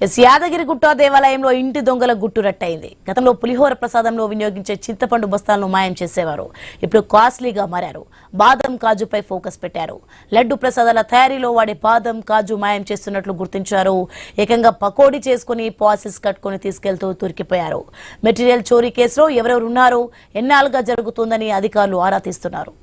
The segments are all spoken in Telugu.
యాదగిరిగుట్ట దేవాలయంలో ఇంటి దొంగల గుట్టు రట్టయింది. గతంలో పులిహోర ప్రసాదంలో వినియోగించే చింతపండు బస్తాలను మాయం చేసేవారు. ఇప్పుడు కాస్ట్లీగా మారారు. బాదం కాజుపై ఫోకస్ పెట్టారు. లడ్డు ప్రసాదాల తయారీలో వాడే బాదం కాజు మాయం చేస్తున్నట్లు గుర్తించారు. ఏకంగా పకోడీ చేసుకుని పాసెస్ కట్టుకుని తీసుకెళ్తూ దొరికిపోయారు. మెటీరియల్ చోరీ కేసులో ఎవరెవరున్నారో ఎన్నాళ్ళుగా జరుగుతుందని అధికారులు ఆరా తీస్తున్నారు.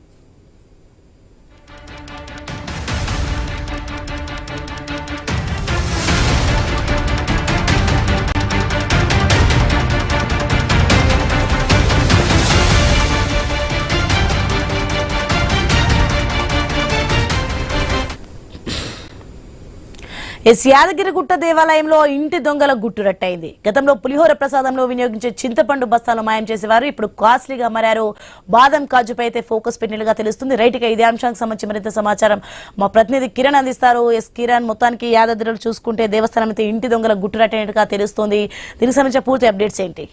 యాదగిరిగుట్ట దేవాలయంలో ఇంటి దొంగల గుట్టు రట్టయింది. గతంలో పులిహోర ప్రసాదంలో వినియోగించే చింతపండు బస్తాలను మాయం చేసేవారు. ఇప్పుడు కాస్ట్లీగా మారారు. బాదం కాజుపై అయితే ఫోకస్ పెట్టినట్లుగా తెలుస్తుంది. రైట్ గా ఇదే అంశానికి సంబంధించి మరింత సమాచారం మా ప్రతినిధి కిరణ్ అందిస్తారు. కిరణ్, మొత్తానికి యాదాద్రిలో చూసుకుంటే దేవస్థానం అయితే ఇంటి దొంగల గుట్టు రట్టయినట్టుగా తెలుస్తుంది. దీనికి సంబంధించిన పూర్తి అప్డేట్స్ ఏంటి?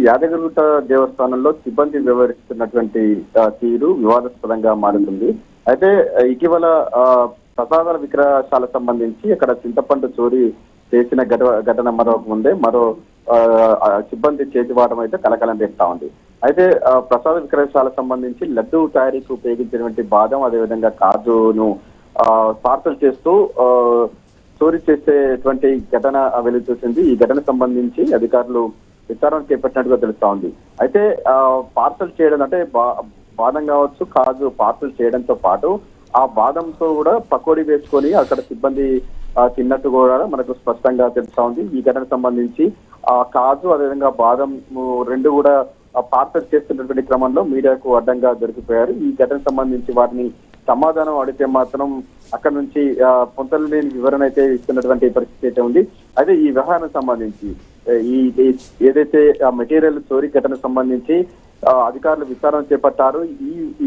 యాదగిరిగుట్ట దేవస్థానంలో సిబ్బంది వ్యవహరిస్తున్నటువంటి తీరు వివాదాస్పదంగా మారుతుంది. అయితే ఇటీవల ప్రసాదాల విక్రయశాల సంబంధించి అక్కడ చింతపండు చోరీ చేసిన ఘటన మరో సిబ్బంది చేతివాటం అయితే కలకలం రేపుతా ఉంది. అయితే ప్రసాద విక్రయశాల సంబంధించి లడ్డు తయారీకి ఉపయోగించినటువంటి బాదం, అదేవిధంగా కాజును పార్సల్ చేస్తూ చోరీ చేసేటువంటి ఘటన వెలుగు చూసింది. ఈ ఘటన సంబంధించి అధికారులు విచారణ చేపట్టినట్టుగా తెలుస్తా ఉంది. అయితే పార్సల్ చేయడం అంటే బాదం కావచ్చు, కాజు పార్సల్ చేయడంతో పాటు ఆ బాదంతో కూడా పకోడీ వేసుకొని అక్కడ సిబ్బంది తిన్నట్టు కూడా మనకు స్పష్టంగా తెలుస్తా ఉంది. ఈ ఘటన సంబంధించి ఆ కాజు అదేవిధంగా బాదం రెండు కూడా పార్సల్ చేస్తున్నటువంటి క్రమంలో మీడియాకు అడ్డంగా దొరికిపోయారు. ఈ ఘటన సంబంధించి వారిని సమాధానం అడిగితే మాత్రం అక్కడ నుంచి పొంతలు లేని వివరణ అయితే ఇస్తున్నటువంటి పరిస్థితి అయితే ఉంది. అయితే ఈ వ్యవహారం సంబంధించి ఏదైతే మెటీరియల్ చోరీ ఘటన సంబంధించి అధికారులు విచారణ చేపట్టారు.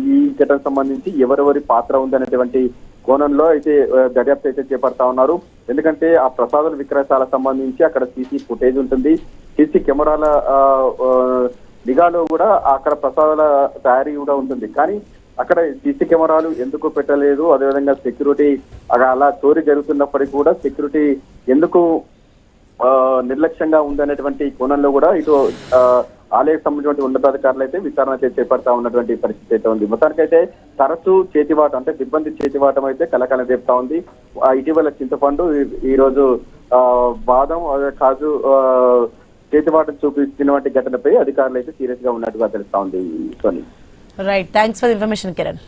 ఈ ఘటన సంబంధించి ఎవరెవరి పాత్ర ఉందనేటువంటి కోణంలో అయితే దర్యాప్తు అయితే చేపడతా ఉన్నారు. ఎందుకంటే ఆ ప్రసాదాల విక్రయశాల సంబంధించి అక్కడ సీసీ ఫుటేజ్ ఉంటుంది. సీసీ కెమెరాల నిఘాలో కూడా అక్కడ ప్రసాదాల తయారీ కూడా ఉంటుంది. కానీ అక్కడ సీసీ కెమెరాలు ఎందుకు పెట్టలేదు, అదేవిధంగా సెక్యూరిటీ అలా చోరీ జరుగుతున్నప్పటికీ కూడా సెక్యూరిటీ ఎందుకు నిర్లక్ష్యంగా ఉందనేటువంటి కోణంలో కూడా ఇటు ఆలయకు సంబంధించిన ఉన్నతాధికారులు అయితే విచారణ చేపడతా ఉన్నటువంటి పరిస్థితి అయితే ఉంది. మొత్తానికైతే తరచూ చేతివాటం అంటే సిబ్బంది చేతివాటం అయితే కలకలం రేపుతా ఉంది. ఇటీవల చింతపండు, ఈ రోజు బాదం కాజు చేతివాటం చూపిస్తున్నటువంటి ఘటనపై అధికారులు అయితే సీరియస్ గా ఉన్నట్టుగా తెలుస్తా ఉంది. Right, thanks for information Kiran.